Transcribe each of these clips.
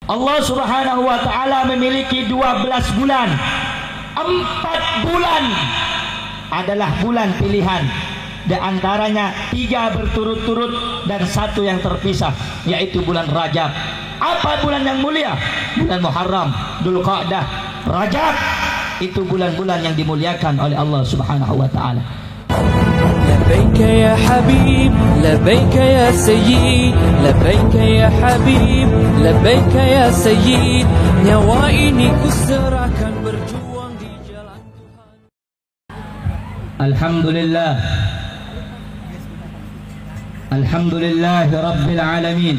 Allah Subhanahu wa ta'ala memiliki 12 bulan. 4 bulan adalah bulan pilihan. Di antaranya 3 berturut-turut dan 1 yang terpisah, yaitu bulan Rajab. Apa bulan yang mulia? Bulan Muharram, Dzulqa'dah, Rajab. Itu bulan-bulan yang dimuliakan oleh Allah Subhanahu wa ta'ala. لبيك يا حبيب لبيك يا سيد لبيك يا حبيب لبيك يا سيد nyawa ini kuserahkan berjuang di jalan Tuhan. Alhamdulillah, alhamdulillah rabbil alamin,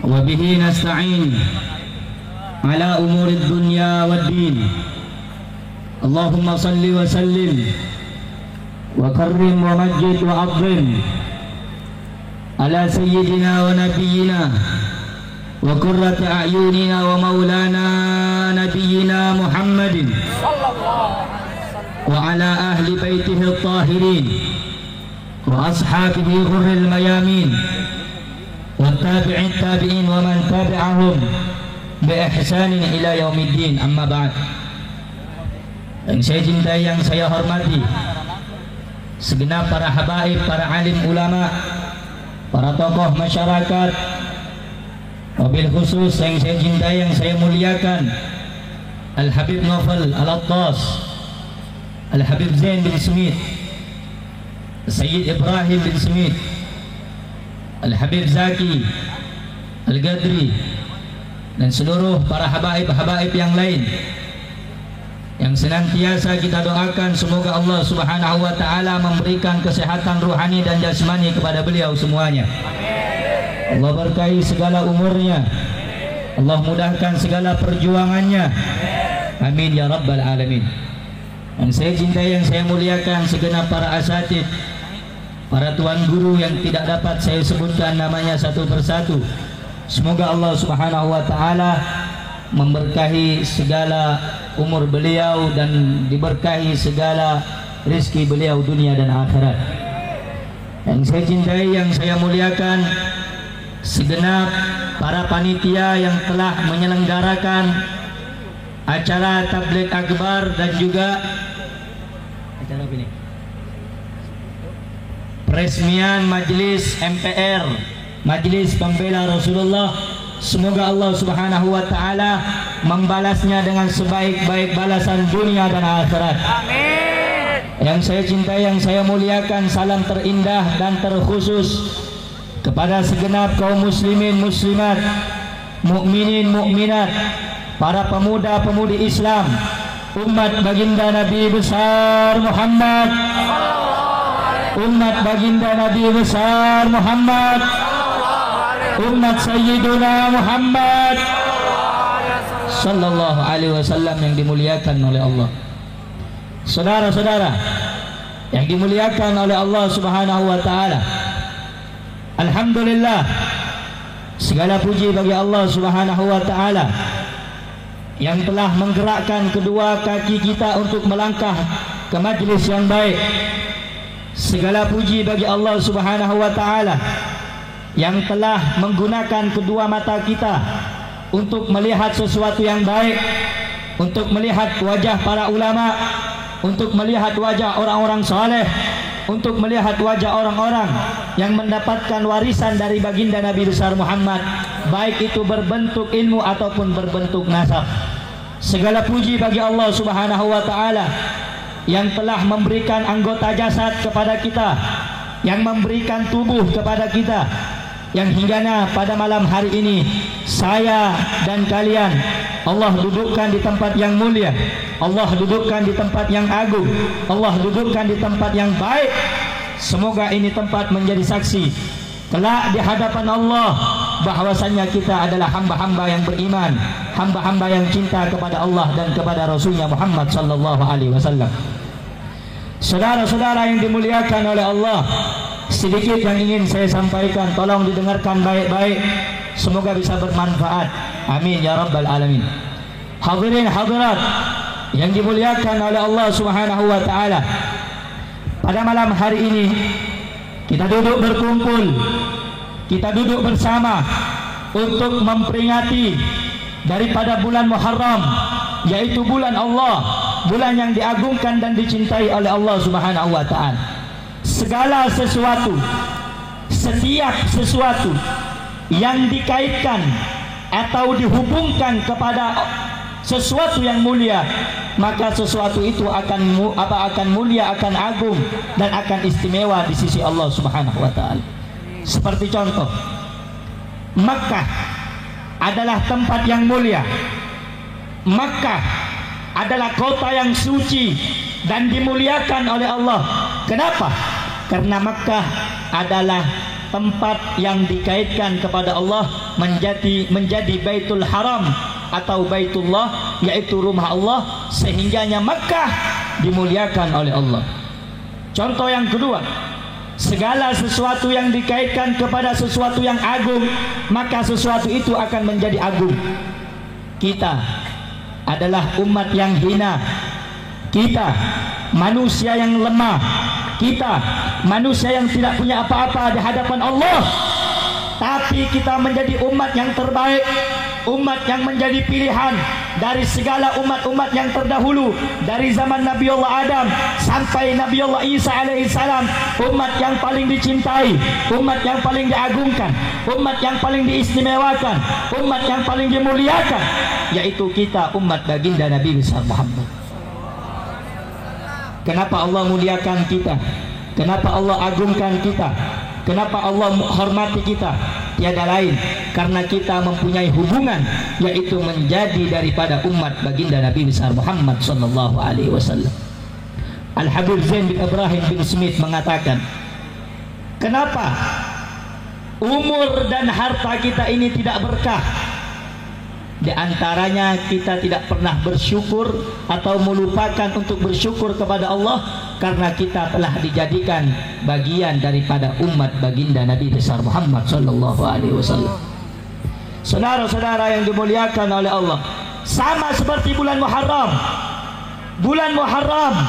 wa bihi nasta'in ala umuri dunya waddin. Allahumma salli wa sallim wa karrim wa majid wa azim ala sayyidina wa nabiyyina wa qurrati a'yunina wa maulana nabiyyina Muhammadin wa ala ahli baitihi at-tahirin wa ashabihi ghurril mayamin wa tabi'in tabi'in wa man tabi'ahum bi ihsanin ila yaumiddin. Amma ba'd. Yang saya cintai, yang saya hormati, segenap para habaib, para alim ulama, para tokoh masyarakat, wabil khusus yang saya cintai, yang saya muliakan, Al-Habib Naufal Al-Attas, Al-Habib Zain bin Smith, Sayyid Ibrahim bin Smith, Al-Habib Zaki Al-Gadri, dan seluruh para habaib-habaib yang lain yang senantiasa kita doakan semoga Allah Subhanahu wa ta'ala memberikan kesehatan ruhani dan jasmani kepada beliau semuanya. Allah berkahi segala umurnya, Allah mudahkan segala perjuangannya. Amin ya rabbal alamin. Yang saya cintai, yang saya muliakan, segenap para asatid, para tuan guru yang tidak dapat saya sebutkan namanya satu persatu. Semoga Allah Subhanahu wa ta'ala memberkahi segala umur beliau dan diberkahi segala rezeki beliau dunia dan akhirat. Yang saya cintai, yang saya muliakan, segenap para panitia yang telah menyelenggarakan acara tabligh akbar dan juga acara apa ini? Peresmian Majelis MPR, Majelis Pembela Rasulullah. Semoga Allah Subhanahu wa ta'ala membalasnya dengan sebaik-baik balasan dunia dan akhirat. Amin. Yang saya cintai, yang saya muliakan, salam terindah dan terkhusus kepada segenap kaum muslimin muslimat, mukminin mukminat, para pemuda-pemudi Islam, umat baginda Nabi besar Muhammad, umat baginda Nabi besar Muhammad, umat Sayyiduna Muhammad sallallahu alaihi wasallam yang dimuliakan oleh Allah. Saudara-saudara yang dimuliakan oleh Allah Subhanahu wa ta'ala, alhamdulillah, segala puji bagi Allah Subhanahu wa ta'ala yang telah menggerakkan kedua kaki kita untuk melangkah ke majlis yang baik. Segala puji bagi Allah Subhanahu wa ta'ala yang telah menggunakan kedua mata kita untuk melihat sesuatu yang baik, untuk melihat wajah para ulama, untuk melihat wajah orang-orang saleh, untuk melihat wajah orang-orang yang mendapatkan warisan dari baginda Nabi besar Muhammad, baik itu berbentuk ilmu ataupun berbentuk nasab. Segala puji bagi Allah Subhanahu wa ta'ala yang telah memberikan anggota jasad kepada kita, yang memberikan tubuh kepada kita, yang hinggana pada malam hari ini saya dan kalian Allah dudukkan di tempat yang mulia, Allah dudukkan di tempat yang agung, Allah dudukkan di tempat yang baik. Semoga ini tempat menjadi saksi kelak di hadapan Allah bahwasannya kita adalah hamba-hamba yang beriman, hamba-hamba yang cinta kepada Allah dan kepada Rasulnya Muhammad sallallahu alaihi wasallam. Saudara-saudara yang dimuliakan oleh Allah, sedikit yang ingin saya sampaikan, tolong didengarkan baik-baik, semoga bisa bermanfaat. Amin ya rabbal alamin. Hadirin hadirat yang dimuliakan oleh Allah Subhanahu wa ta'ala, pada malam hari ini kita duduk berkumpul, kita duduk bersama untuk memperingati daripada bulan Muharram, yaitu bulan Allah, bulan yang diagungkan dan dicintai oleh Allah Subhanahu wa taala. Segala sesuatu, setiap sesuatu yang dikaitkan atau dihubungkan kepada sesuatu yang mulia, maka sesuatu itu akan mulia, akan agung dan akan istimewa di sisi Allah Subhanahu wa taala. Seperti contoh, Makkah adalah tempat yang mulia. Makkah adalah kota yang suci dan dimuliakan oleh Allah. Kenapa? Karena Makkah adalah tempat yang dikaitkan kepada Allah menjadi Baitul Haram atau Baitullah, yaitu rumah Allah, sehingganya Makkah dimuliakan oleh Allah. Contoh yang kedua, segala sesuatu yang dikaitkan kepada sesuatu yang agung, maka sesuatu itu akan menjadi agung. Kita adalah umat yang hina, kita manusia yang lemah, kita manusia yang tidak punya apa-apa di hadapan Allah, tapi kita menjadi umat yang terbaik, umat yang menjadi pilihan dari segala umat-umat yang terdahulu, dari zaman Nabi Allah Adam sampai Nabi Allah Isa alaihissalam. Umat yang paling dicintai, umat yang paling diagungkan, umat yang paling diistimewakan, umat yang paling dimuliakan, yaitu kita, umat baginda Nabi besar Muhammad. Kenapa Allah muliakan kita? Kenapa Allah agungkan kita? Kenapa Allah hormati kita? Tiada lain karena kita mempunyai hubungan, yaitu menjadi daripada umat baginda Nabi besar Muhammad sallallahu alaihi wasallam. Al-Habib Zain bin Ibrahim bin Smith mengatakan, kenapa umur dan harta kita ini tidak berkah? Di antaranya kita tidak pernah bersyukur atau melupakan untuk bersyukur kepada Allah karena kita telah dijadikan bagian daripada umat baginda Nabi besar Muhammad sallallahu alaihi wasallam. Saudara-saudara yang dimuliakan oleh Allah, sama seperti bulan Muharram. Bulan Muharram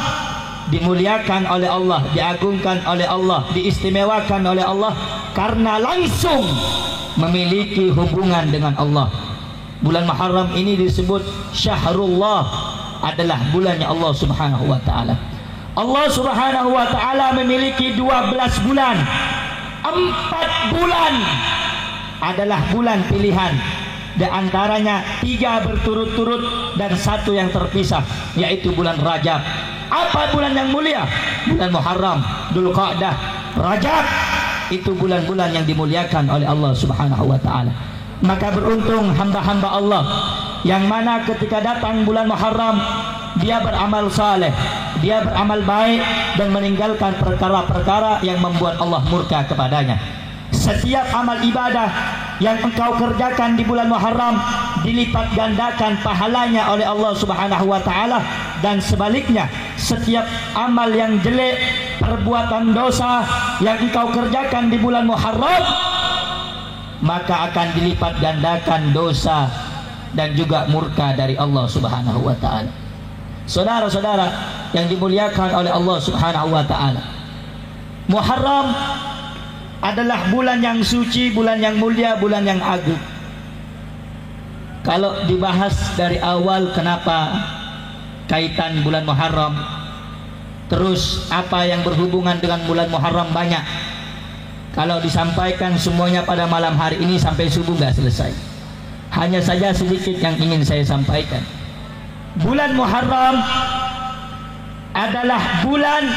dimuliakan oleh Allah, diagungkan oleh Allah, diistimewakan oleh Allah karena langsung memiliki hubungan dengan Allah. Bulan Muharram ini disebut Syahrullah, adalah bulannya Allah Subhanahu wa taala. Allah Subhanahu wa taala memiliki 12 bulan. 4 bulan adalah bulan pilihan. Di antaranya 3 berturut-turut dan 1 yang terpisah, yaitu bulan Rajab. Apa bulan yang mulia? Bulan Muharram, Dzulqa'dah, Rajab. Itu bulan-bulan yang dimuliakan oleh Allah Subhanahu wa taala. Maka beruntung hamba-hamba Allah yang mana ketika datang bulan Muharram dia beramal saleh, dia beramal baik dan meninggalkan perkara-perkara yang membuat Allah murka kepadanya. Setiap amal ibadah yang engkau kerjakan di bulan Muharram dilipat gandakan pahalanya oleh Allah Subhanahu wa taala, dan sebaliknya setiap amal yang jelek, perbuatan dosa yang engkau kerjakan di bulan Muharram, maka akan dilipat gandakan dosa dan juga murka dari Allah Subhanahu wa taala. Saudara-saudara yang dimuliakan oleh Allah Subhanahu wa taala, Muharram adalah bulan yang suci, bulan yang mulia, bulan yang agung. Kalau dibahas dari awal kenapa kaitan bulan Muharram, terus apa yang berhubungan dengan bulan Muharram banyak. Kalau disampaikan semuanya pada malam hari ini sampai subuh nggak selesai. Hanya saja sedikit yang ingin saya sampaikan. Bulan Muharram adalah bulan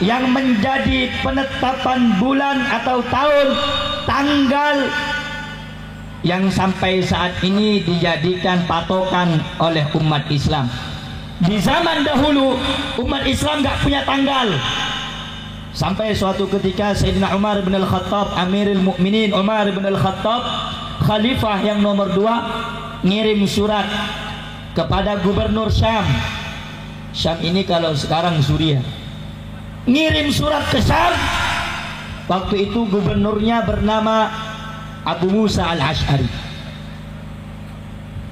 yang menjadi penetapan bulan atau tahun, tanggal yang sampai saat ini dijadikan patokan oleh umat Islam. Di zaman dahulu umat Islam nggak punya tanggal. Sampai suatu ketika Sayyidina Umar bin Al-Khattab, Amirul Mukminin Umar bin Al-Khattab, khalifah yang nomor 2, ngirim surat kepada gubernur Syam. Syam ini kalau sekarang Suriah. Ngirim surat ke Syam. Waktu itu gubernurnya bernama Abu Musa Al-Ash'ari.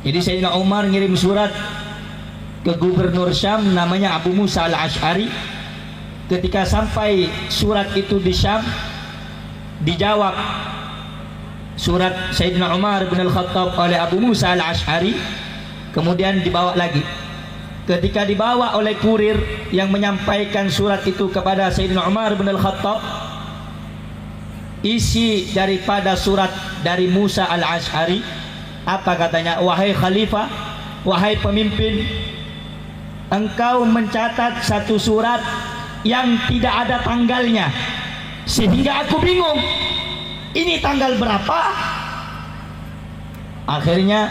Jadi Sayyidina Umar ngirim surat ke gubernur Syam namanya Abu Musa Al-Ash'ari. Ketika sampai surat itu di Syam, dijawab surat Sayyidina Umar bin Al-Khattab oleh Abu Musa Al-Ash'ari, kemudian dibawa lagi. Ketika dibawa oleh kurir yang menyampaikan surat itu kepada Sayyidina Umar bin Al-Khattab, isi daripada surat dari Musa Al-Ash'ari, apa katanya? Wahai khalifah, wahai pemimpin, engkau mencatat satu surat yang tidak ada tanggalnya, sehingga aku bingung ini tanggal berapa. Akhirnya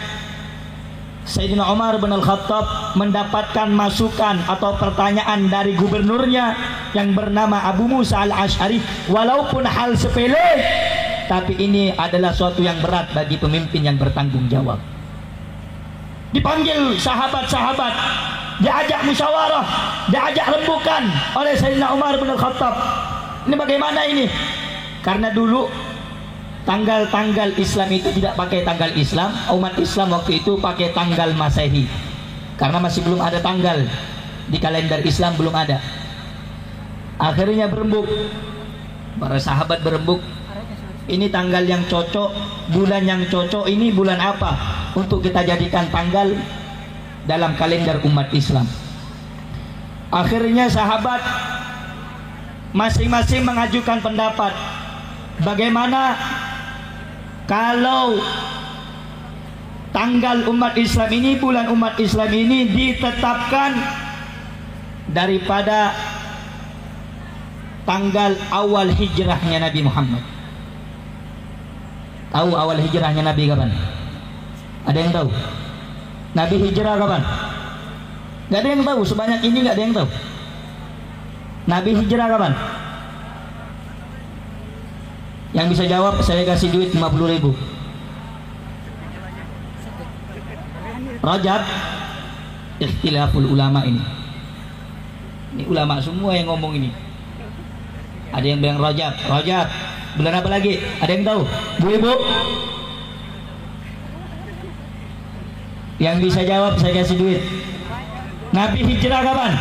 Sayyidina Umar bin Al-Khattab mendapatkan masukan atau pertanyaan dari gubernurnya yang bernama Abu Musa Al-Ash'ari. Walaupun hal sepele, tapi ini adalah suatu yang berat bagi pemimpin yang bertanggung jawab. Dipanggil sahabat-sahabat, diajak musyawarah, diajak rembukan oleh Sayyidina Umar bin Al-Khattab. Ini bagaimana ini? Karena dulu tanggal-tanggal Islam itu tidak pakai tanggal Islam. Umat Islam waktu itu pakai tanggal Masehi, karena masih belum ada tanggal di kalender Islam, belum ada. Akhirnya berembuk, para sahabat berembuk, ini tanggal yang cocok, bulan yang cocok, ini bulan apa untuk kita jadikan tanggal dalam kalender umat Islam. Akhirnya sahabat masing-masing mengajukan pendapat, bagaimana kalau tanggal umat Islam ini, bulan umat Islam ini ditetapkan daripada tanggal awal hijrahnya Nabi Muhammad. Tahu awal hijrahnya Nabi kapan? Ada yang tahu? Nabi hijrah kapan? Gak ada yang tahu, sebanyak ini gak ada yang tahu. Nabi hijrah kapan? Yang bisa jawab saya kasih duit 50.000. Rajab. Ikhtilaful ulama ini. Ini ulama semua yang ngomong ini. Ada yang bilang Rajab. Rajab bulan apa lagi? Ada yang tahu? Bu ibu yang bisa jawab saya kasih duit. Nabi hijrah kapan?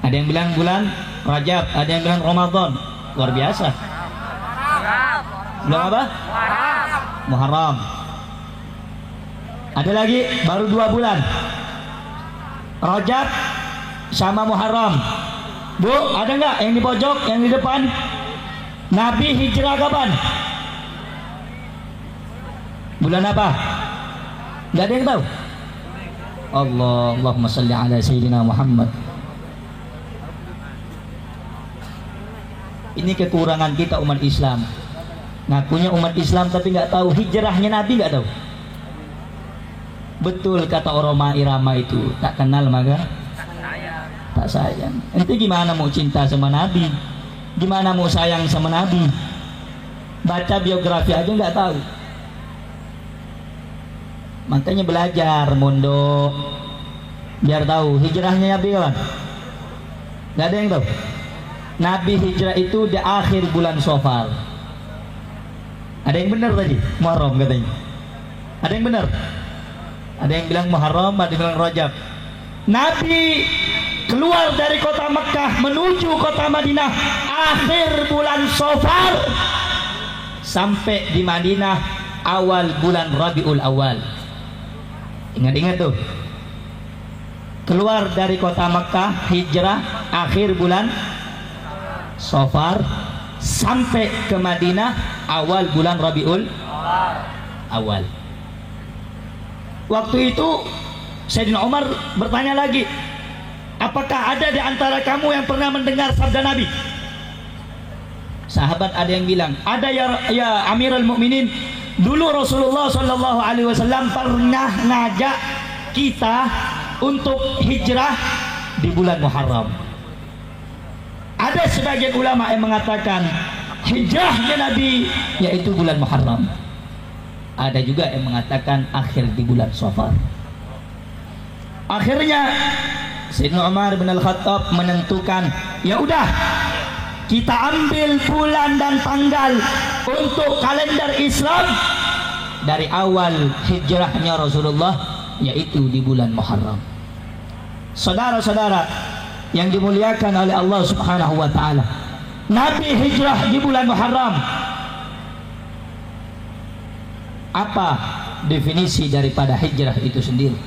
Ada yang bilang bulan Rajab, ada yang bilang Ramadan. Luar biasa. Belum apa? Muharram. Ada lagi baru 2 bulan, Rajab sama Muharram. Bu, ada nggak yang di pojok, yang di depan? Nabi hijrah kapan? Bulan apa? Nggak ada yang tahu? Allahumma salli ala Sayyidina Muhammad. Ini kekurangan kita umat Islam. Ngakunya umat Islam tapi nggak tahu hijrahnya Nabi, nggak tahu. Betul kata Roma Irama itu, tak kenal maka tak sayang. Ente gimana mau cinta sama Nabi? Gimana mau sayang sama Nabi? Baca biografi aja nggak tahu. Makanya belajar mondok biar tahu hijrahnya Nabi kapan. Nggak ada yang tahu. Nabi hijrah itu di akhir bulan Safar. Ada yang benar tadi? Muharram katanya. Ada yang benar? Ada yang bilang Muharram, ada yang bilang Rajab. Nabi keluar dari kota Mekah menuju kota Madinah akhir bulan Safar, sampai di Madinah awal bulan Rabiul Awal. Ingat-ingat tuh. Keluar dari kota Mekah hijrah akhir bulan Safar sampai ke Madinah awal bulan Rabiul Awal. Waktu itu Sayyidina Umar bertanya lagi, apakah ada di antara kamu yang pernah mendengar sabda Nabi? Sahabat ada yang bilang, ada ya Amirul Mukminin. Dulu Rasulullah Shallallahu Alaihi Wasallam pernah ngajak kita untuk hijrah di bulan Muharram. Ada sebagian ulama yang mengatakan hijrahnya Nabi yaitu bulan Muharram. Ada juga yang mengatakan akhir di bulan Safar. Akhirnya Sayyidina Umar bin Al-Khattab menentukan, ya udah kita ambil bulan dan tanggal untuk kalender Islam dari awal hijrahnya Rasulullah, yaitu di bulan Muharram. Saudara-saudara yang dimuliakan oleh Allah Subhanahu wa taala, Nabi hijrah di bulan Muharram. apa definisi daripada hijrah itu sendiri.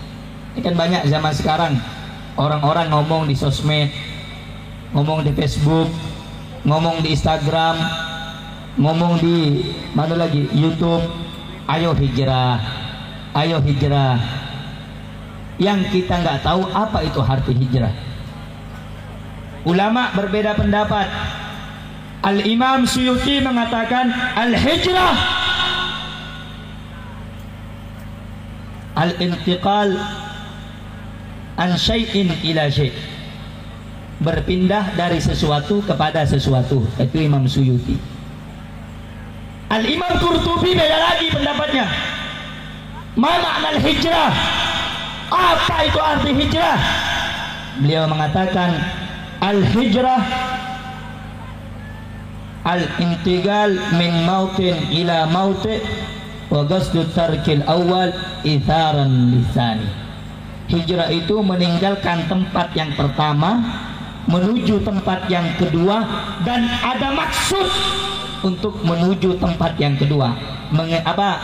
Ini kan banyak zaman sekarang orang-orang ngomong di sosmed, ngomong di Facebook, ngomong di Instagram, ngomong di mana lagi, YouTube, ayo hijrah, ayo hijrah. Yang kita nggak tahu apa itu arti hijrah. Ulama berbeda pendapat. Al-Imam Suyuti mengatakan al-hijrah al-intiqal an syai'in ila syai', berpindah dari sesuatu kepada sesuatu. Itu Imam Suyuti. Al-Imam Qurtubi beda lagi pendapatnya. Ma makna al-hijrah? Apa itu arti hijrah? Beliau mengatakan al-hijrah al-intiqal min mautin ila mautin wa qasdu tarkil awal itharan lisani. Hijrah itu meninggalkan tempat yang pertama menuju tempat yang kedua, dan ada maksud untuk menuju tempat yang kedua.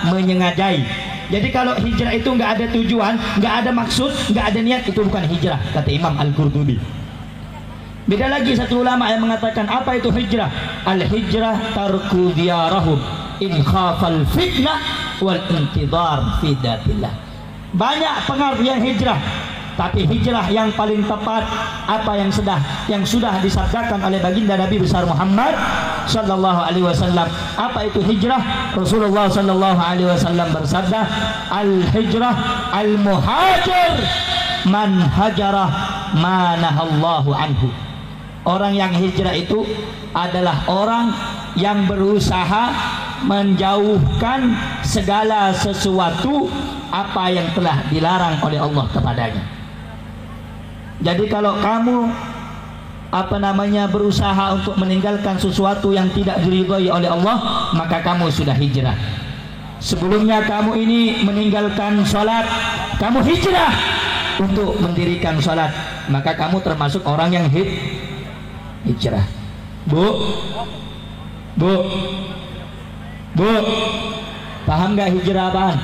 Menyengajai. Jadi kalau hijrah itu nggak ada tujuan, nggak ada maksud, nggak ada niat, itu bukan hijrah, kata Imam Al-Qurtubi. Beda lagi satu ulama yang mengatakan apa itu hijrah? Al-hijrah tarku diyarahum in khafal fitnah wal intidhar fi datillah. Banyak pengertian hijrah, tapi hijrah yang paling tepat apa yang sudah disabdakan oleh baginda Nabi besar Muhammad sallallahu alaihi wasallam. Apa itu hijrah? Rasulullah sallallahu alaihi wasallam bersabda, al-hijrah al-muhajir man hajarah ma nahallahu anhu. Orang yang hijrah itu adalah orang yang berusaha menjauhkan segala sesuatu apa yang telah dilarang oleh Allah kepadanya. Jadi kalau kamu berusaha untuk meninggalkan sesuatu yang tidak diridhai oleh Allah, maka kamu sudah hijrah. Sebelumnya kamu ini meninggalkan sholat, kamu hijrah untuk mendirikan sholat, maka kamu termasuk orang yang hijrah. Bu, paham nggak hijrah apaan?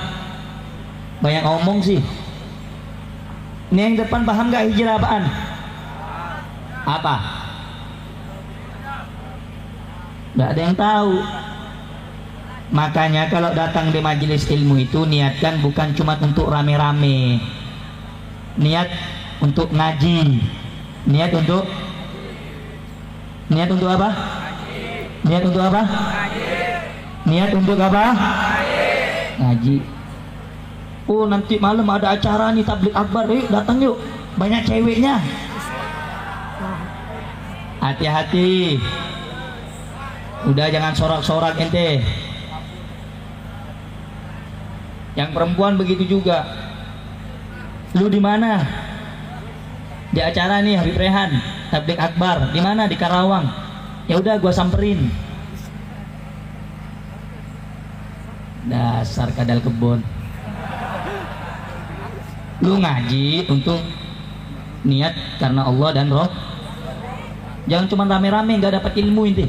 Banyak ngomong sih. Ini yang depan paham nggak hijrah apaan? Apa? Nggak ada yang tahu. Makanya kalau datang di majelis ilmu itu niatkan bukan cuma untuk rame-rame. Niat untuk ngaji. Niat untuk apa? Niat untuk apa? Niat untuk apa? Ngaji. Oh, nanti malam ada acara nih tabligh akbar, yuk datang yuk. Banyak ceweknya. Hati-hati. Udah jangan sorak-sorak ente. Yang perempuan begitu juga. Lu di mana? Di acara nih Habib Rehan, tabligh akbar. Di mana? Di Karawang. Ya udah gua samperin. Dasar kadal kebon. Lu ngaji untuk niat karena Allah dan Roh. Jangan cuma rame-rame nggak dapat ilmu ente.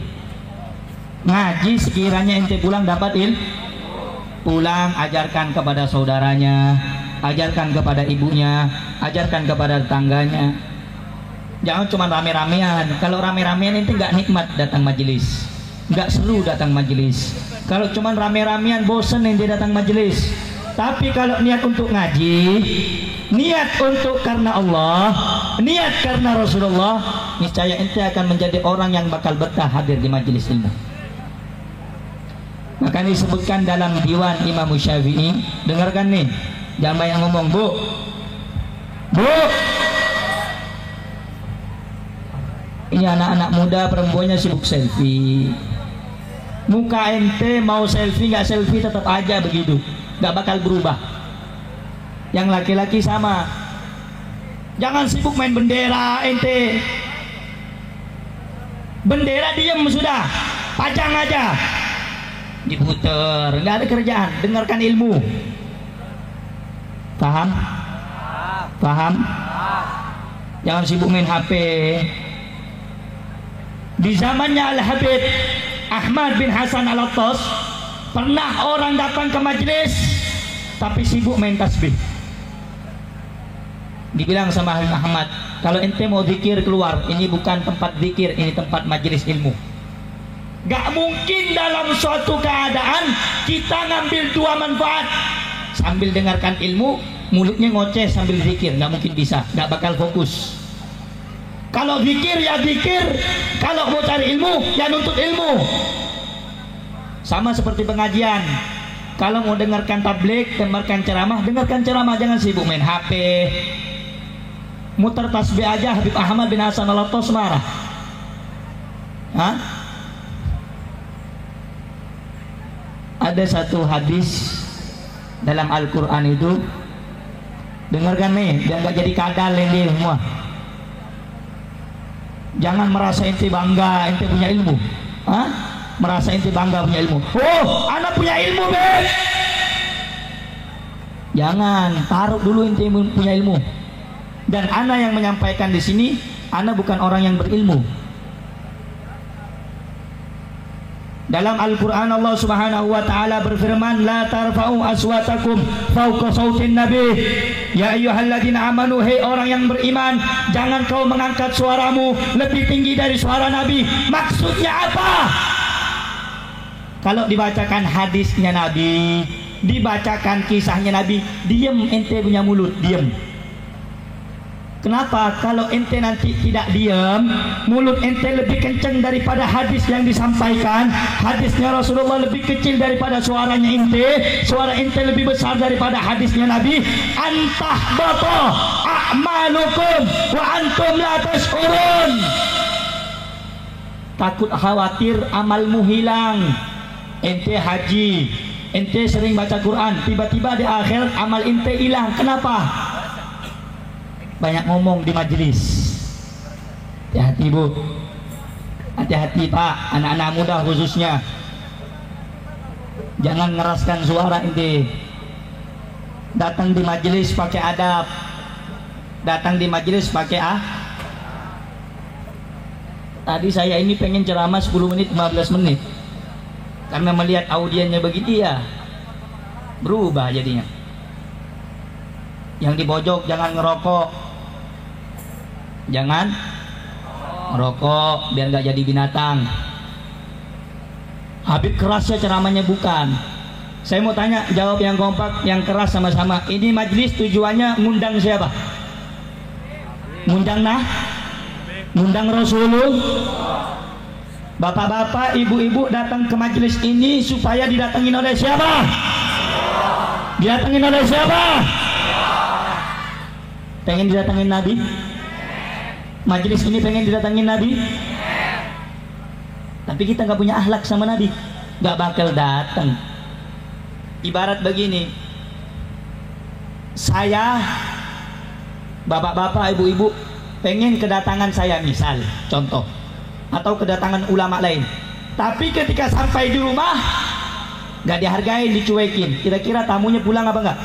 Ngaji sekiranya ente pulang dapat pulang ajarkan kepada saudaranya, ajarkan kepada ibunya, ajarkan kepada tetangganya. Jangan cuma rame-ramean. Kalau rame-ramean ente nggak nikmat datang majelis, nggak seru datang majelis. Kalau cuma rame-ramean bosen ente datang majelis. Tapi kalau niat untuk ngaji, niat untuk karena Allah, niat karena Rasulullah, niscaya ente akan menjadi orang yang bakal betah hadir di majelis ilmu. Maka disebutkan dalam diwan Imam Syafi'i, dengarkan nih, jangan banyak ngomong. Bu, ini anak-anak muda perempuannya sibuk selfie. Muka ente mau selfie nggak selfie tetap aja begitu, nggak bakal berubah. Yang laki-laki sama. Jangan sibuk main bendera ente. Bendera diem sudah, pajang aja, diputer, nggak ada kerjaan. Dengarkan ilmu. Paham? Paham? Jangan sibuk main HP. Di zamannya Al-Habib Ahmad bin Hasan Al-Attas, Pernah orang datang ke majelis tapi sibuk main tasbih. Dibilang sama Habib Ahmad, kalau ente mau zikir keluar, ini bukan tempat zikir, ini tempat majelis ilmu. Gak mungkin dalam suatu keadaan kita ngambil dua manfaat, sambil dengarkan ilmu, mulutnya ngoceh sambil zikir. Gak mungkin bisa, gak bakal fokus. Kalau zikir ya zikir, kalau mau cari ilmu ya nuntut ilmu. Sama seperti pengajian, kalau mau dengarkan tabligh, dengarkan ceramah, jangan sibuk main HP. Muter tasbih aja Habib Ahmad bin Hasan Al-Attas marah. Hah? Ada satu hadis dalam Al-Quran itu, dengarkan nih, biar gak jadi kadal ini semua. Jangan merasa ente bangga, ente punya ilmu. Hah? Merasa ente bangga punya ilmu. Oh, anak punya ilmu, Ben. Jangan, taruh dulu ente punya ilmu. Dan ana yang menyampaikan di sini, ana bukan orang yang berilmu. Dalam Al-Quran Allah Subhanahu wa Ta'ala berfirman, la tarfa'u aswatakum fawqa sautin nabi. Ya ayyuhalladzina amanu, hei orang yang beriman, jangan kau mengangkat suaramu lebih tinggi dari suara Nabi. Maksudnya apa? Kalau dibacakan hadisnya Nabi, dibacakan kisahnya Nabi, diem ente punya mulut, diem. Kenapa? Kalau ente nanti tidak diam, mulut ente lebih kencang daripada hadis yang disampaikan. Hadisnya Rasulullah lebih kecil daripada suaranya ente, suara ente lebih besar daripada hadisnya Nabi. Antah bato a'malukum wa antum la tash'urun. Takut khawatir amalmu hilang. Ente haji, ente sering baca Quran, tiba-tiba di akhir amal ente hilang. Kenapa? Banyak ngomong di majelis. Hati-hati bu, hati-hati pak, anak-anak muda khususnya. Jangan ngeraskan suara ente. Datang di majelis pakai adab, datang di majelis pakai Tadi saya ini pengen ceramah 10 menit 15 menit, karena melihat audiennya begitu ya berubah jadinya. Yang di pojok jangan ngerokok, jangan ngerokok biar nggak jadi binatang. Habib kerasnya ceramahnya bukan. Saya mau tanya, jawab yang kompak, yang keras sama-sama. Ini majelis tujuannya ngundang siapa? Ngundang Rasulullah. Bapak-bapak, ibu-ibu datang ke majelis ini supaya didatengin oleh siapa? Didatengin oleh siapa? Pengen didatengin Nabi? Majelis ini pengen didatengin Nabi? Tapi kita nggak punya akhlak sama Nabi, nggak bakal datang. Ibarat begini, saya, bapak-bapak, ibu-ibu pengen kedatangan saya, misal contoh, atau kedatangan ulama lain, tapi ketika sampai di rumah nggak dihargain, dicuekin, kira-kira tamunya pulang apa enggak?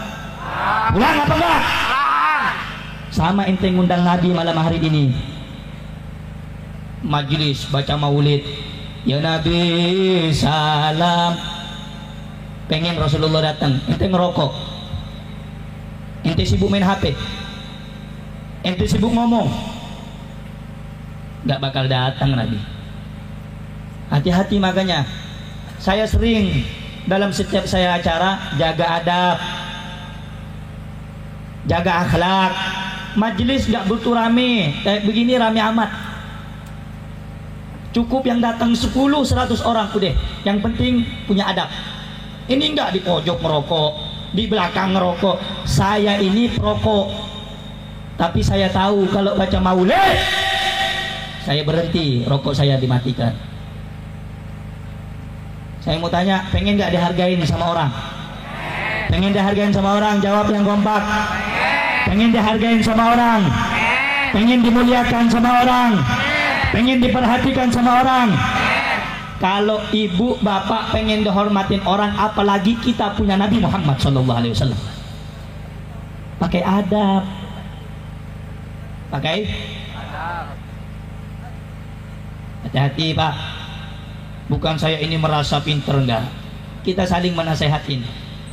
Pulang apa enggak? Sama ente ngundang Nabi malam hari ini, majelis baca maulid, ya Nabi salam, pengen Rasulullah datang, ente ngerokok, ente sibuk main HP, ente sibuk ngomong, nggak bakal datang Nabi. Hati-hati. Makanya saya sering dalam setiap saya acara jaga adab, jaga akhlak. Majelis nggak butuh rame kayak begini, rame amat. Cukup yang datang 10-100 orang udah, yang penting punya adab. Ini nggak di pojok merokok, di belakang ngerokok. Saya ini perokok, tapi saya tahu kalau baca maulid saya berhenti, rokok saya dimatikan. Saya mau tanya, pengen nggak dihargain sama orang? Pengen dihargain sama orang? Jawab yang kompak. Pengen dihargain sama orang? Pengen dimuliakan sama orang? Pengen diperhatikan sama orang? Kalau ibu bapak pengen dihormatin orang, apalagi kita punya Nabi Muhammad SAW. Pakai adab, pakai hati-hati pak. Bukan saya ini merasa pinter, enggak. kita saling menasehatin.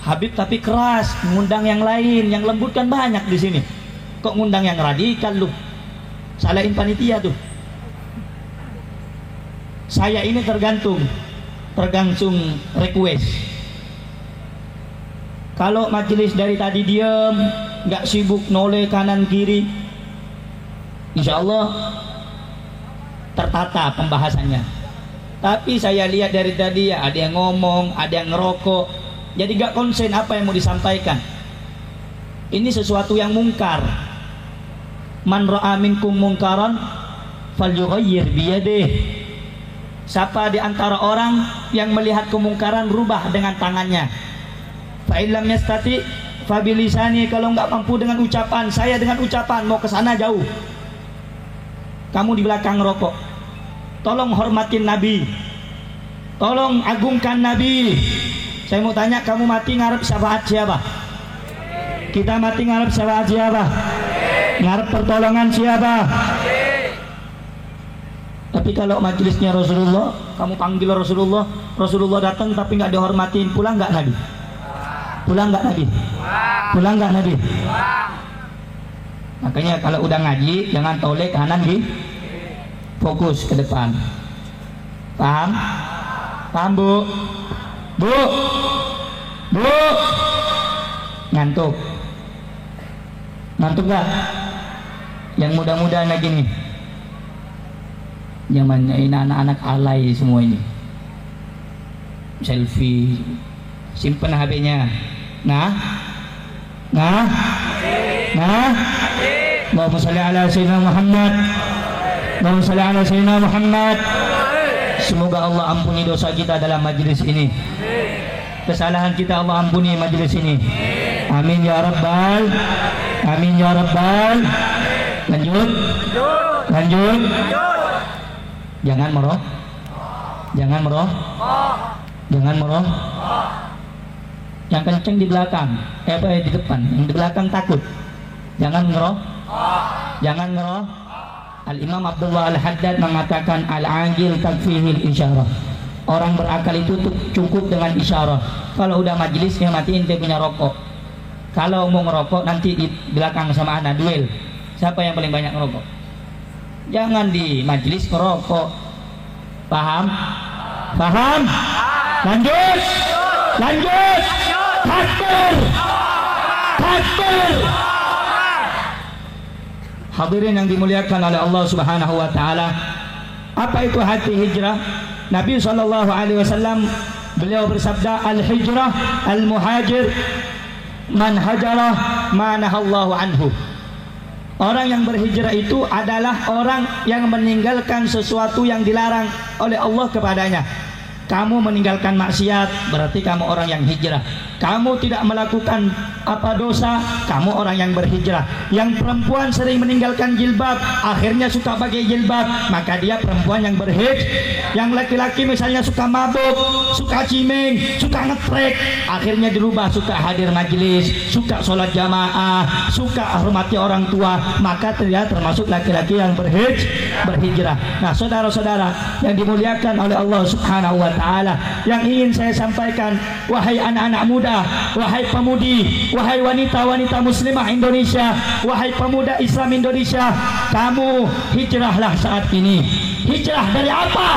Habib tapi keras, ngundang yang lain, yang lembut kan banyak di sini. Kok ngundang yang radikal lu? Salahin panitia tuh. Saya ini tergantung request. Kalau majelis dari tadi diam, nggak sibuk noleh kanan kiri, insya Allah tertata pembahasannya. Tapi saya lihat dari tadi ya, ada yang ngomong, ada yang ngerokok. Jadi gak konsen apa yang mau disampaikan. Ini sesuatu yang mungkar. Man ra'a minkum mungkaran falyughayyir biyadih. Siapa di antara orang yang melihat kemungkaran, rubah dengan tangannya. Fa illam yastati fa bilisani. Kalau nggak mampu dengan ucapan, saya dengan ucapan mau ke sana jauh. Kamu di belakang rokok. Tolong hormatin Nabi. Tolong agungkan Nabi. Saya mau tanya, kamu mati ngarep syafaat siapa? Kita mati ngarep syafaat siapa? Ngarep pertolongan siapa? Tapi kalau majelisnya Rasulullah, kamu panggil Rasulullah, Rasulullah datang tapi nggak dihormatin, pulang nggak Nabi? Pulang nggak Nabi? Pulang nggak Nabi? Makanya kalau udah ngaji, jangan tolek kanan di fokus ke depan. Paham? Paham Bu? Bu, Bu, ngantuk, ngantuk gak? Yang muda-muda lagi nih, zamannya ini anak-anak alay semua ini, selfie, simpen HP-nya, nah, Allahumma sholli ala sayyidina Muhammad, Allahumma sholli ala sayyidina Muhammad. Semoga Allah ampuni dosa kita dalam majelis ini. Kesalahan kita Allah ampuni majelis ini. Amin ya rabbal. Amin ya rabbal. Lanjut. Lanjut. Jangan meroh. Jangan meroh. Jangan meroh. Yang kenceng di belakang. Di depan. Yang di belakang takut. Jangan ngeroh. Jangan ngeroh. Al-Imam Abdullah Al-Haddad mengatakan al-aqil takfihil isyarah. Orang berakal itu cukup dengan isyarah. Kalau udah majelisnya matiin dia punya rokok. Kalau mau ngerokok nanti di belakang sama anak duel. Siapa yang paling banyak ngerokok? Jangan di majelis ngerokok. Paham? Paham? Lanjut. Lanjut. Takbir. Takbir. Hadirin yang dimuliakan oleh Allah Subhanahu wa taala, apa itu hati hijrah? Nabi SAW beliau bersabda, al-hijrah al-muhajir man hajarah ma nahallahu anhu. Orang yang berhijrah itu adalah orang yang meninggalkan sesuatu yang dilarang oleh Allah kepadanya. Kamu meninggalkan maksiat, berarti kamu orang yang hijrah. Kamu tidak melakukan apa dosa, kamu orang yang berhijrah. Yang perempuan sering meninggalkan jilbab, akhirnya suka pakai jilbab, maka dia perempuan yang berhijrah. Yang laki-laki misalnya suka mabuk, suka cimeng, suka ngetrek, akhirnya dirubah, suka hadir majelis, suka sholat jamaah, suka hormati orang tua, maka dia termasuk laki-laki yang berhijrah. Nah, saudara-saudara yang dimuliakan oleh Allah Subhanahu wa taala, yang ingin saya sampaikan, wahai anak-anak muda, wahai pemudi, wahai wanita-wanita muslimah Indonesia, wahai pemuda Islam Indonesia, kamu hijrahlah saat ini. Hijrah dari apa?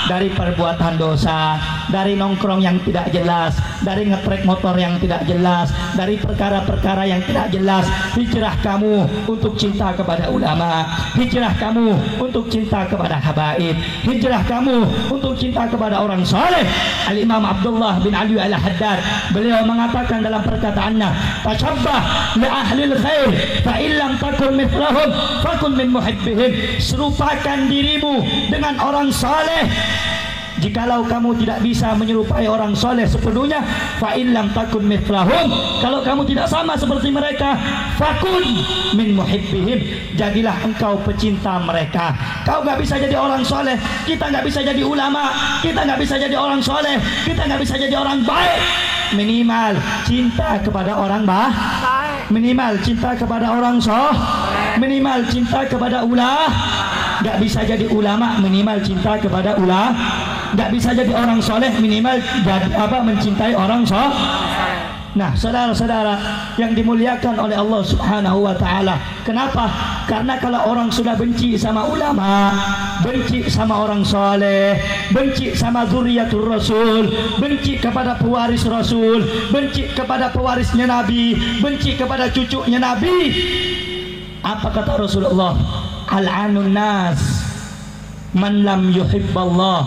Dari perbuatan dosa, dari nongkrong yang tidak jelas, dari ngetrek motor yang tidak jelas, dari perkara-perkara yang tidak jelas. Hijrah kamu untuk cinta kepada ulama, hijrah kamu untuk cinta kepada habaib, hijrah kamu untuk cinta kepada orang saleh. Al-Imam Abdullah bin Ali Al-Haddad beliau mengatakan dalam perkataannya, tashabbah li ahlil khair fa illam takun mithlahum fakun min muhibbihim. Serupakan dirimu dengan orang saleh. Jikalau kamu tidak bisa menyerupai orang soleh sepenuhnya, fa illam takun mithlahum, kalau kamu tidak sama seperti mereka, fakun min muhibbihim, jadilah engkau pecinta mereka. Kau nggak bisa jadi orang soleh, kita nggak bisa jadi ulama, kita nggak bisa jadi orang soleh, kita nggak bisa jadi orang baik. Minimal cinta kepada orang baik, minimal cinta kepada orang soleh, minimal cinta kepada ulama. Nggak bisa jadi ulama, minimal cinta kepada ulama. nggak bisa jadi orang soleh, minimal jadi mencintai orang soleh. Nah, saudara-saudara yang dimuliakan oleh Allah Subhanahu wa Ta'ala, kenapa? Karena kalau orang sudah benci sama ulama, benci sama orang soleh, benci sama zuriyatul Rasul, benci kepada pewaris Rasul, benci kepada pewarisnya Nabi, benci kepada cucunya Nabi, apa kata Rasulullah? Al-anun nas man lam yuhibballah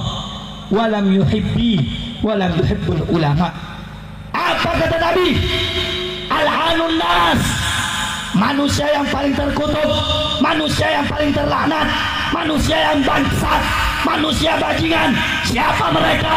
wa lam yuhibbi wa lam yuhibbul ulama. Apa kata Nabi? Al-anun nas, manusia yang paling terkutuk, manusia yang paling terlaknat, manusia yang bangsat, manusia bajingan. Siapa mereka?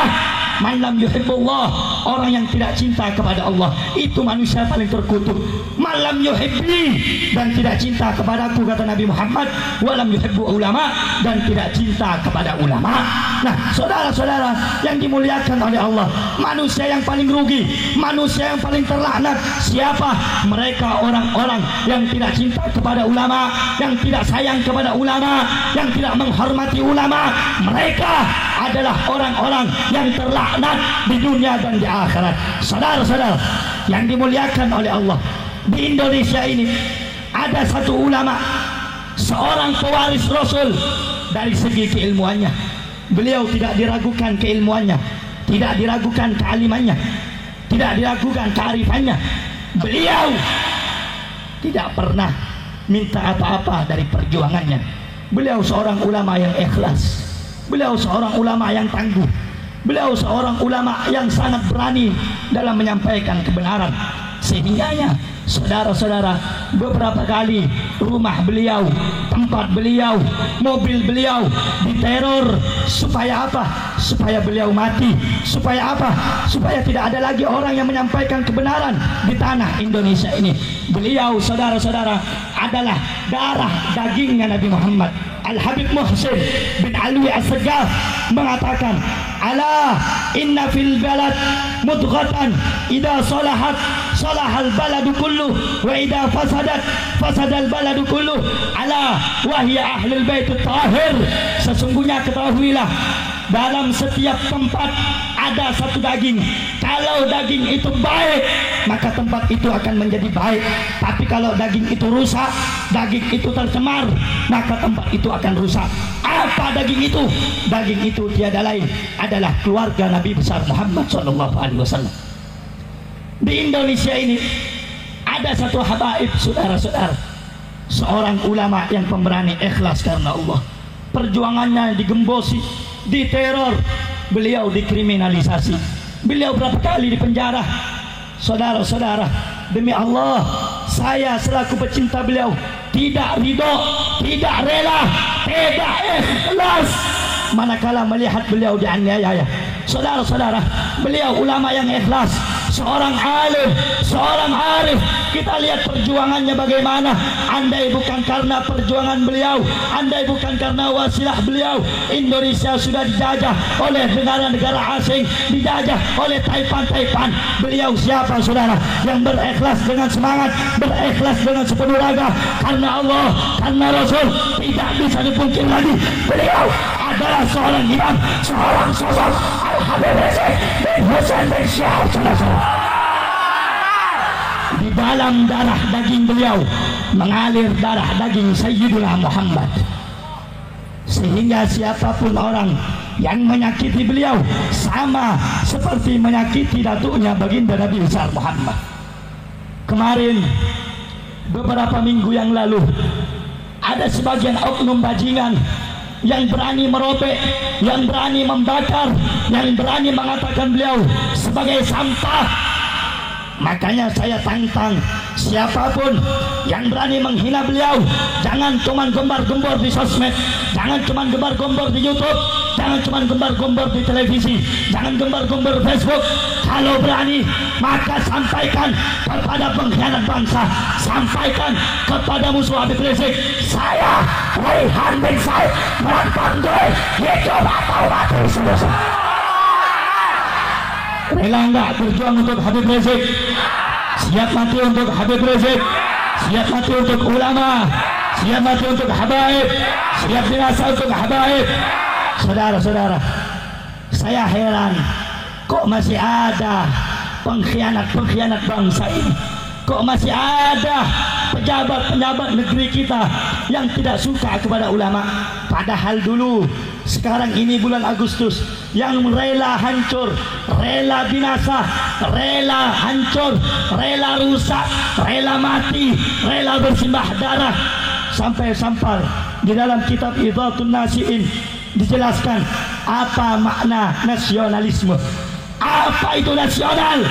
Man lam yuhibbullah, orang yang tidak cinta kepada Allah, itu manusia paling terkutuk. Man lam yuhibbi, dan tidak cinta kepadaku, kata Nabi Muhammad. Wa lam yuhibbu ulama, dan tidak cinta kepada ulama. Nah, saudara-saudara yang dimuliakan oleh Allah, manusia yang paling rugi, manusia yang paling terlaknat, siapa? Mereka orang-orang yang tidak cinta kepada ulama, yang tidak sayang kepada ulama, yang tidak menghormati ulama. Mereka adalah orang-orang yang terlaknat di dunia dan di akhirat. Saudara-saudara yang dimuliakan oleh Allah, di Indonesia ini ada satu ulama, seorang pewaris Rasul. Dari segi keilmuannya, beliau tidak diragukan keilmuannya, tidak diragukan kealimannya, tidak diragukan kearifannya. Beliau tidak pernah minta apa-apa dari perjuangannya. Beliau seorang ulama yang ikhlas, beliau seorang ulama yang tangguh, beliau seorang ulama yang sangat berani dalam menyampaikan kebenaran. Sehingganya saudara-saudara, beberapa kali rumah beliau, tempat beliau, mobil beliau diteror. Supaya apa? Supaya beliau mati. Supaya apa? Supaya tidak ada lagi orang yang menyampaikan kebenaran di tanah Indonesia ini. Beliau, saudara-saudara, adalah darah dagingnya Nabi Muhammad. Al-Habib Muhsin bin Alwi As-Segaf mengatakan, ala inna fil balad mudghatan idza salahat salahal baladu kullu wa idza fasadat fasadal baladu kullu ala wahya ahlul baitut tahir. Sesungguhnya ketahuilah, dalam setiap tempat ada satu daging. Kalau daging itu baik, maka tempat itu akan menjadi baik. Tapi kalau daging itu rusak, daging itu tercemar, maka tempat itu akan rusak. Apa daging itu? Daging itu tiada lain adalah keluarga Nabi besar Muhammad SAW. Di Indonesia ini ada satu habaib, saudara-saudara, seorang ulama yang pemberani, ikhlas karena Allah. Perjuangannya digembosi, diteror, beliau dikriminalisasi, beliau berapa kali dipenjara. Saudara-saudara, demi Allah, saya selaku pecinta beliau tidak ridho, tidak rela, tidak ikhlas manakala melihat beliau dianiaya. Saudara-saudara, beliau ulama yang ikhlas, seorang alim, seorang arif. Kita lihat perjuangannya bagaimana. Andai bukan karena perjuangan beliau, andai bukan karena wasilah beliau, Indonesia sudah dijajah oleh negara-negara asing, dijajah oleh Taipan. Beliau siapa, saudara? Yang berikhlas dengan semangat, berikhlas dengan sepenuh raga karena Allah, karena Rasul. Tidak bisa dipungkiri lagi, beliau adalah seorang imam, seorang sosok. Al-Habib Rizik bin Husain bin Syihab, saudara-saudara. Di dalam darah daging beliau mengalir darah daging Sayyidina Muhammad, sehingga siapapun orang yang menyakiti beliau sama seperti menyakiti datuknya baginda Nabi besar Muhammad. Kemarin, beberapa minggu yang lalu, ada sebagian oknum bajingan yang berani merobek, yang berani membakar, yang berani mengatakan beliau sebagai sampah. Makanya saya tantang siapapun yang berani menghina beliau, jangan cuma gembar-gembor di sosmed, jangan cuma gembar-gembor di YouTube, jangan cuma gembar-gembor di televisi, jangan gembar-gembor Facebook. Kalau berani, maka sampaikan kepada pengkhianat bangsa, sampaikan kepada musuh Habib Rizik, saya Raihan bin Said berpanggil hidup atau mati. Rela enggak berjuang untuk Habib Rizik? Siap mati untuk Habib Rizik, siap mati untuk ulama, siap mati untuk habaib, siap binasa untuk habaib. Saudara-saudara, Saya heran, kok masih ada pengkhianat-pengkhianat bangsa ini. Kok masih ada pejabat-pejabat negeri kita yang tidak suka kepada ulama. Padahal dulu, sekarang ini bulan Agustus, yang rela hancur, rela binasa, rela hancur, rela rusak, rela mati, rela bersimbah darah. Sampai-sampai di dalam kitab Idhatun Nasiin dijelaskan apa makna nasionalisme. Apa itu nasional?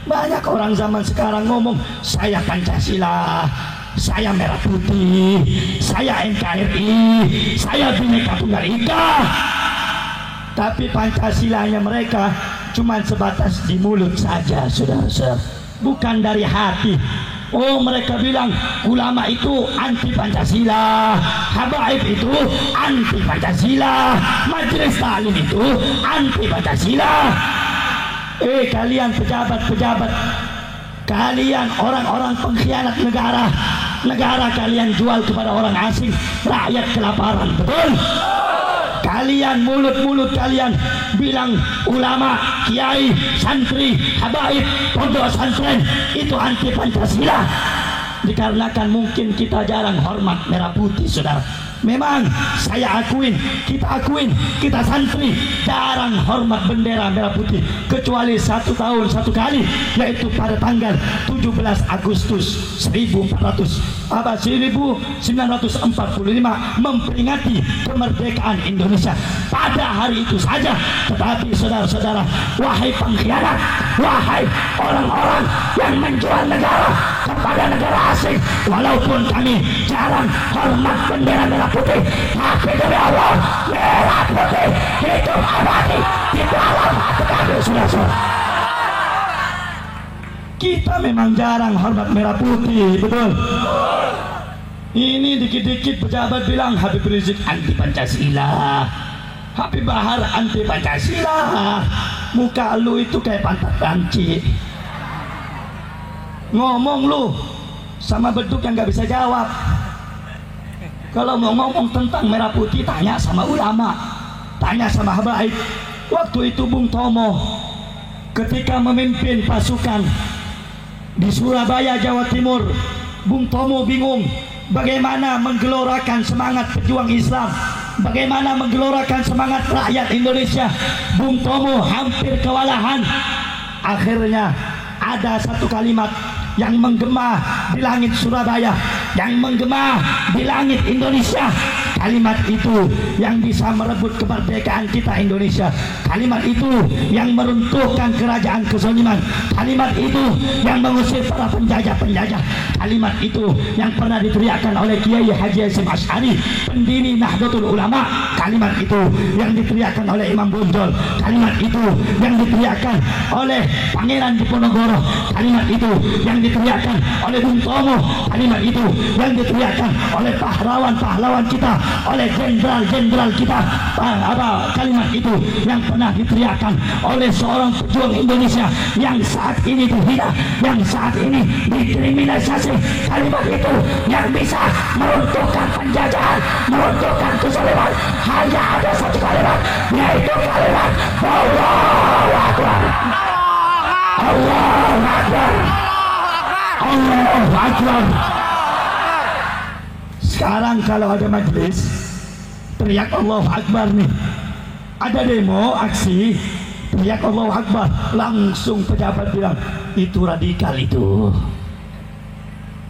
Banyak orang zaman sekarang ngomong, saya Pancasila, saya Merah Putih, saya NKRI, saya Bhinneka Tunggal Ika. Tapi Pancasilanya mereka cuma sebatas di mulut saja, saudara-saudara, bukan dari hati. Oh, mereka bilang ulama itu anti Pancasila, habaib itu anti Pancasila, majelis taklim itu anti Pancasila. Kalian pejabat-pejabat, kalian orang-orang pengkhianat negara, negara kalian jual kepada orang asing, rakyat kelaparan, betul? Kalian mulut-mulut kalian bilang ulama, kiai, santri, habaib, pondok pesantren itu anti Pancasila. Dikarenakan mungkin kita jarang hormat merah putih, saudara. Memang saya akuin, kita santri jarang hormat bendera merah putih, kecuali 1 tahun 1 kali, yaitu pada tanggal 17 Agustus 1945 memperingati kemerdekaan Indonesia. Pada hari itu saja. Tetapi saudara-saudara, wahai pengkhianat, wahai orang-orang yang menjual negara kepada negara asing, walaupun kami jarang hormat bendera merah putih, tapi demi Allah, merah putih hidup abadi di dalam hati kami, saudara-saudara. Kita memang jarang hormat merah putih, betul? Ini dikit-dikit pejabat bilang Habib Rizik anti Pancasila, Habib Bahar anti Pancasila. Muka lu itu kayak pantat banci. Ngomong lu sama beduk yang gak bisa jawab. Kalau mau ngomong tentang merah putih, tanya sama ulama, tanya sama habaib. Waktu itu Bung Tomo ketika memimpin pasukan di Surabaya, Jawa Timur, Bung Tomo bingung bagaimana menggelorakan semangat pejuang Islam, bagaimana menggelorakan semangat rakyat Indonesia. Bung Tomo hampir kewalahan. Akhirnya ada satu kalimat yang menggema di langit Surabaya, yang menggema di langit Indonesia. Kalimat itu yang bisa merebut kemerdekaan kita Indonesia. Kalimat itu yang meruntuhkan kerajaan kezaliman. Kalimat itu yang mengusir para penjajah-penjajah. Kalimat itu yang pernah diteriakkan oleh Kiai Haji Hasyim Asy'ari, pendiri Nahdlatul Ulama. Kalimat itu yang diteriakkan oleh Imam Bonjol. Kalimat itu yang diteriakkan oleh Pangeran Diponegoro. Kalimat itu yang diteriakkan oleh Bung Tomo. Kalimat itu yang diteriakkan oleh pahlawan-pahlawan kita, oleh jenderal-jenderal kita. Kalimat itu yang pernah diteriakkan oleh seorang pejuang Indonesia yang saat ini terhina, yang saat ini dikriminalisasi. Kalimat itu yang bisa meruntuhkan penjajahan, meruntuhkan kezaliman. Hanya ada satu kalimat, yaitu kalimat Allahu Akbar. Allahu Akbar. Allahu Akbar. Sekarang kalau ada majelis teriak Allahu Akbar nih, ada demo, aksi, teriak Allahu Akbar, langsung pejabat bilang itu radikal itu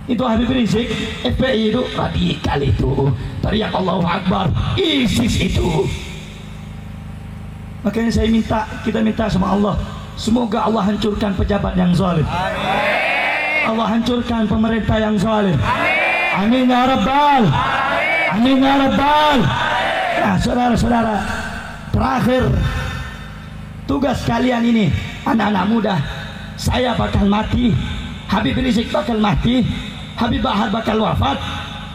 Habib Rizik, FPI itu radikal itu, teriak Allahu Akbar, ISIS itu. Makanya kita minta sama Allah, semoga Allah hancurkan pejabat yang zalim. Allah hancurkan pemerintah yang zalim. Amin ya Rabbal. Amin ya Rabbal. Nah, saudara-saudara, terakhir tugas kalian ini, anak-anak muda, saya bakal mati, Habib Rizik bakal mati, Habib Bahar bakal wafat,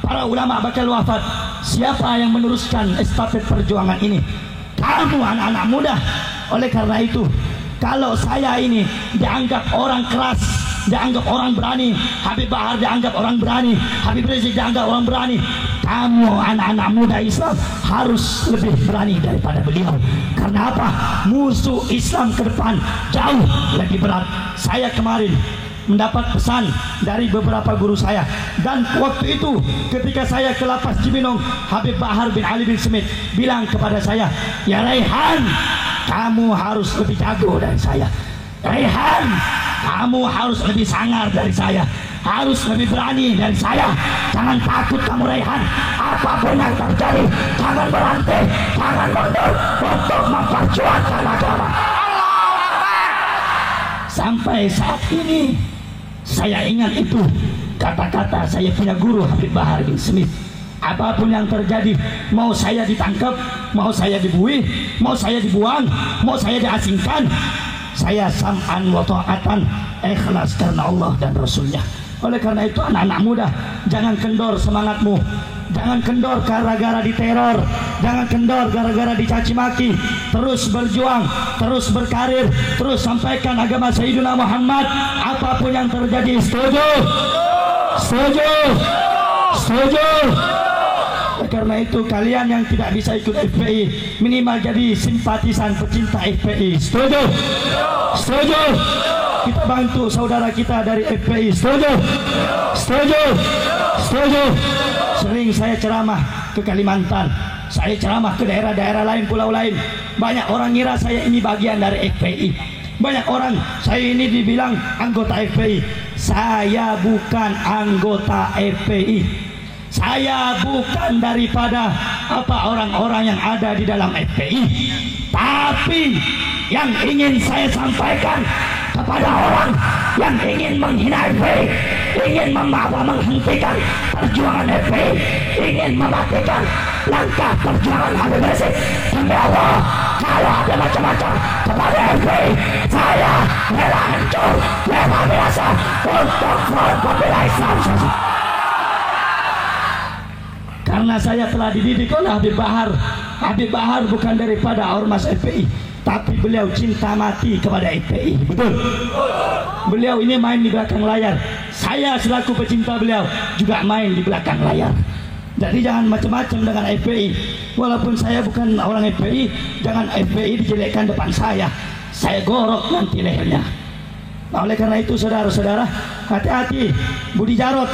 para ulama bakal wafat. Siapa yang meneruskan estafet perjuangan ini? Kamu, anak-anak muda. Oleh karena itu, kalau saya ini dianggap orang keras, dianggap orang berani, Habib Bahar dianggap orang berani, Habib Rizik dianggap orang berani, kamu anak-anak muda Islam harus lebih berani daripada beliau. Karena apa? Musuh Islam ke depan jauh lebih berat. Saya kemarin mendapat pesan dari beberapa guru saya, dan waktu itu ketika saya ke Lapas Cibinong, Habib Bahar bin Ali bin Smith bilang kepada saya, ya Raihan, kamu harus lebih jago dari saya. Raihan, kamu harus lebih sangar dari saya, harus lebih berani dari saya. Jangan takut kamu Raihan, apapun yang terjadi jangan berhenti, jangan mundur untuk memperjuangkan agama. Sampai saat ini saya ingat itu kata-kata saya punya guru Habib Bahar bin Smith. Apapun yang terjadi, mau saya ditangkap, mau saya dibuih, mau saya dibuang, mau saya diasingkan, saya sam'an wa ta'atan, ikhlas karena Allah dan Rasulnya. Oleh karena itu anak-anak muda, jangan kendor semangatmu, jangan kendor gara-gara diteror, jangan kendor gara-gara dicaci maki. Terus berjuang, terus berkarir, terus sampaikan agama Sayyidina Muhammad apapun yang terjadi. Setuju? Setuju? Setuju? Karena itu kalian yang tidak bisa ikut FPI minimal jadi simpatisan pecinta FPI. Setuju? Setuju? Kita bantu saudara kita dari FPI. Setuju? Setuju? Setuju? Sering saya ceramah ke Kalimantan, saya ceramah ke daerah-daerah lain, pulau lain. Banyak orang ngira saya ini bagian dari FPI. Banyak orang saya ini dibilang anggota FPI. Saya bukan anggota FPI. Saya bukan daripada orang-orang yang ada di dalam FPI. Tapi yang ingin saya sampaikan kepada orang yang ingin menghina FPI, ingin menghentikan perjuangan FPI, ingin mematikan langkah perjuangan Habib Rizik, demi Allah, kalau ada macam-macam kepada FPI, saya rela hancur, rela binasa untuk membela Islam. Karena saya telah dididik oleh Habib Bahar. Habib Bahar bukan daripada ormas FPI, tapi beliau cinta mati kepada FPI. Betul? Beliau ini main di belakang layar. Saya selaku pecinta beliau juga main di belakang layar. Jadi jangan macam-macam dengan FPI. Walaupun saya bukan orang FPI, jangan FPI dijelekkan depan saya. Saya gorok nanti lehernya. Nah, oleh karena itu saudara-saudara, hati-hati. Budi Jarot,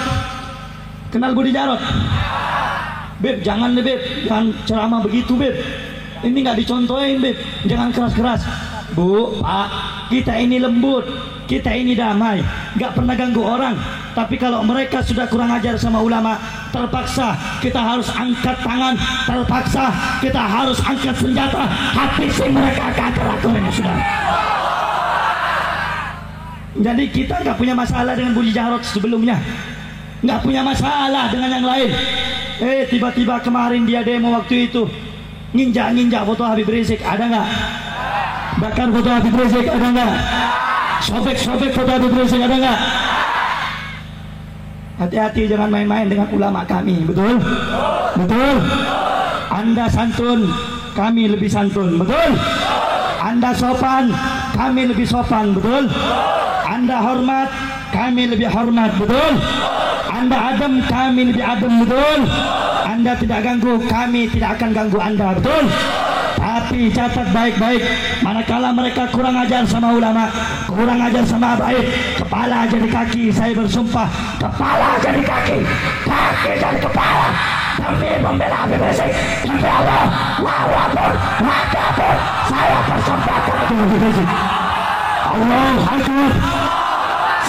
kenal Budi Jarot? Beb, jangan deh Beb, jangan ceramah begitu Beb. Ini nggak dicontohin Beb, jangan keras-keras. Bu, Pak, kita ini lembut, kita ini damai, nggak pernah ganggu orang. Tapi kalau mereka sudah kurang ajar sama ulama, terpaksa kita harus angkat tangan, terpaksa kita harus angkat senjata, habisi mereka akar-akarnya sudah. Jadi kita nggak punya masalah dengan Budi Jarot sebelumnya, nggak punya masalah dengan yang lain. Tiba-tiba kemarin dia demo waktu itu nginjak foto Habib Rizik, ada nggak? Bakar foto Habib Rizik, ada nggak? Sobek foto Habib Rizik, ada nggak? Hati-hati, jangan main-main dengan ulama kami. Betul? Betul? Anda santun, kami lebih santun. Betul? Anda sopan, kami lebih sopan. Betul? Anda hormat, kami lebih hormat. Betul? Anda adem, kami lebih adem. Betul? Anda tidak ganggu, kami tidak akan ganggu Anda. Betul? Tapi catat baik-baik, manakala mereka kurang ajar sama ulama, kurang ajar sama baik, kepala jadi kaki, saya bersumpah, kepala jadi kaki, kaki jadi kepala, demi membela Habib Rizik, demi Allah, walaupun apapun, saya bersumpah kepada Habib Rizik. Allah Akbar.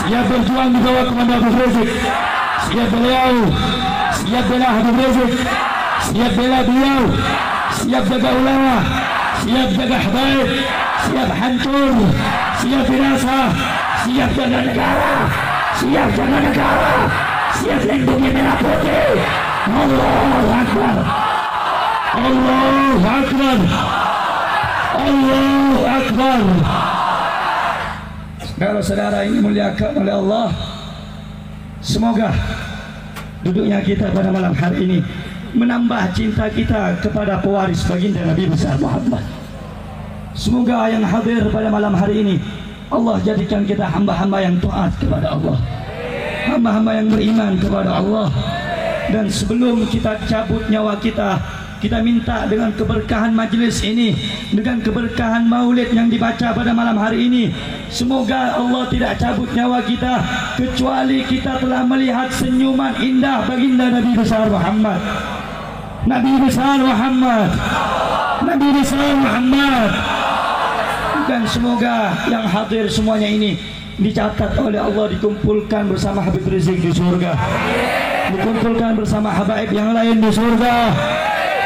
Siap berjuang di bawah komando Habib Rizik. Siap beliau, siap bela Habib Rizik, siap bela beliau, siap jaga ulama, siap jaga habaib, siap hancur, siap binasa, siap jaga negara, siap jaga negara, siap lindungi merah putih. Allahu Akbar, Allahu Akbar, Allahu Akbar. Saudara-saudara ini muliakan oleh Allah. Semoga duduknya kita pada malam hari ini menambah cinta kita kepada pewaris baginda Nabi besar Muhammad. Semoga yang hadir pada malam hari ini Allah jadikan kita hamba-hamba yang taat kepada Allah, hamba-hamba yang beriman kepada Allah, Dan sebelum kita cabut nyawa kita, kita minta dengan keberkahan majlis ini, dengan keberkahan maulid yang dibaca pada malam hari ini, semoga Allah tidak cabut nyawa kita kecuali kita telah melihat senyuman indah baginda Nabi besar Muhammad. Nabi besar Muhammad. Nabi besar Muhammad. Dan semoga yang hadir semuanya ini dicatat oleh Allah, dikumpulkan bersama Habib Rizik di surga, dikumpulkan bersama habaib yang lain di surga,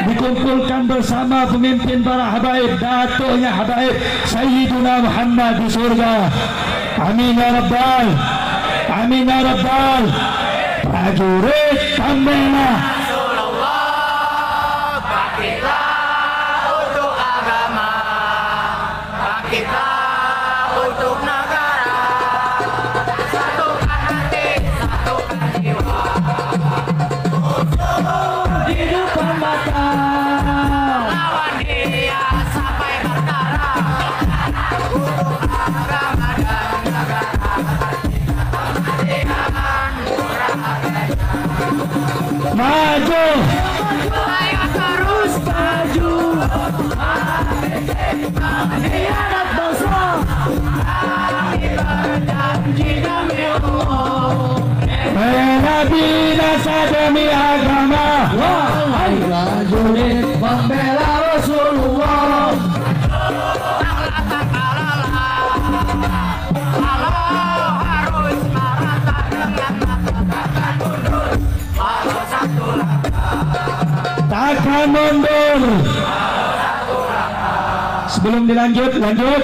dikumpulkan bersama pemimpin para habaib, datuknya habaib Sayyiduna Muhammad di surga. Amin ya rabbal, amin ya rabbal. Prajurit pembela Rasulullah, bangkitlah untuk agama, bangkitlah untuk negara, satukan hati, satukan jiwa. di depan mata. Lawan dia sampai berdarah untuk agama dan negara. Maju, Ayo terus maju, anak bangsa. berjanji demi Allah. Nabi nasa demi agama. Wahai prajurit pembela Rasulullah. Takkan mundur. Sebelum dilanjut, lanjut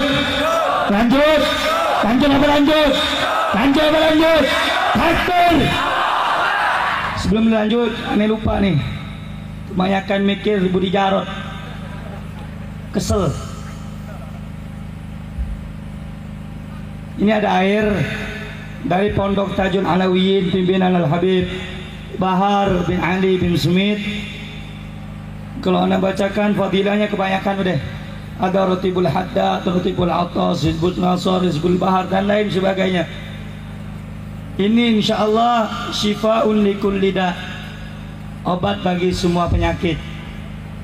apa lanjut? Takbir. Sebelum dilanjut, aneh lupa nih. Kebanyakan mikir Budi Jarot. Kesel. Ini ada air dari Pondok Tajun Alawiyin pimpinan Al-Habib Bahar bin Ali bin Smith. Kalau anda bacakan fadilahnya kebanyakan udah ada Rotibul Hadda, Rotibul Atas, Hizbul Nasar, Hizbul Bahar dan lain sebagainya. Ini insya Allah syifa'un likulli da', obat bagi semua penyakit.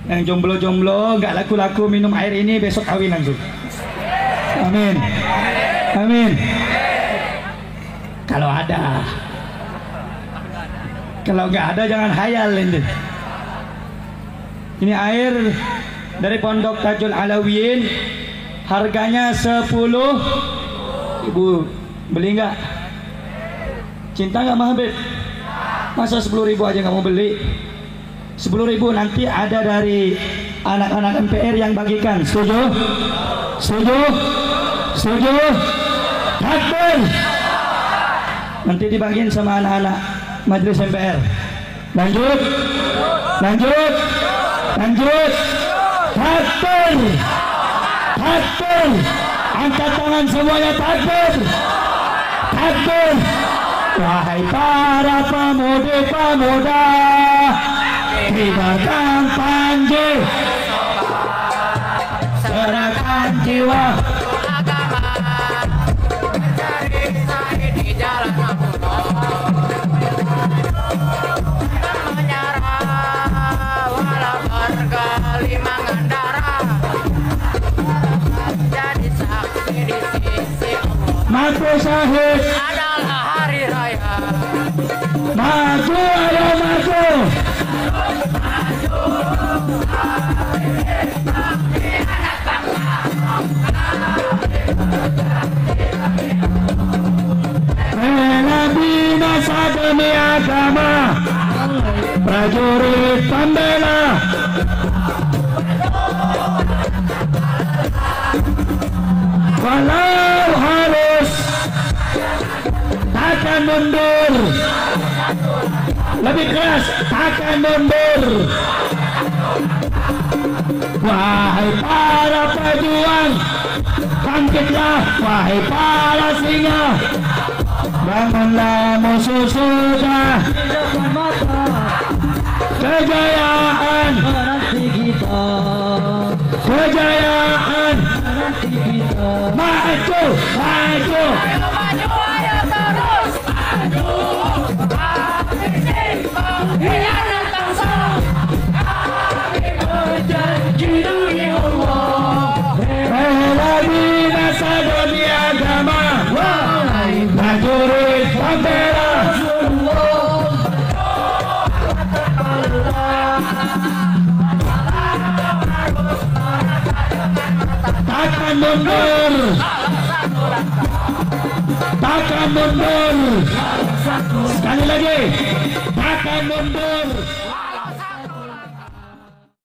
Yang jomblo-jomblo nggak laku-laku minum air ini, besok kawin langsung. Amin. Amin. Kalau ada. Kalau nggak ada jangan hayal ini. Ini air dari Pondok Tajul Alawiyin, harganya 10.000. Beli nggak? Cinta nggak Habib? Masa 10.000 aja nggak mau beli? 10.000 nanti ada dari anak-anak MPR yang bagikan. Setuju? Setuju? Setuju? Takbir! Nanti dibagiin sama anak-anak Majelis MPR. Lanjut? Lanjut? Lanjut? Takbir! Takbir! Angkat tangan semuanya, takbir! Takbir! Wahai para pemuda-pemuda, kibarkan panji, serahkan jiwa. Mencari sahid di jalan Allah, dan menyerah walau berkali mengandara, jadi saksi di sisi Allah. Mati syahid, Adalah hari raya. maju ayo maju. Rela binasa demi agama, prajurit pembela. Walau harus takkan mundur. Lebih keras, takkan mundur. Wahai para pejuang, bangkitlah. Wahai para singa, bangunlah musuh sudah di depan mata. Kejayaan menanti kita, kejayaan menanti kita. Maju, maju. Ayo terus maju. Iya. takkan mundur, takkan mundur. Sekali lagi, takkan mundur.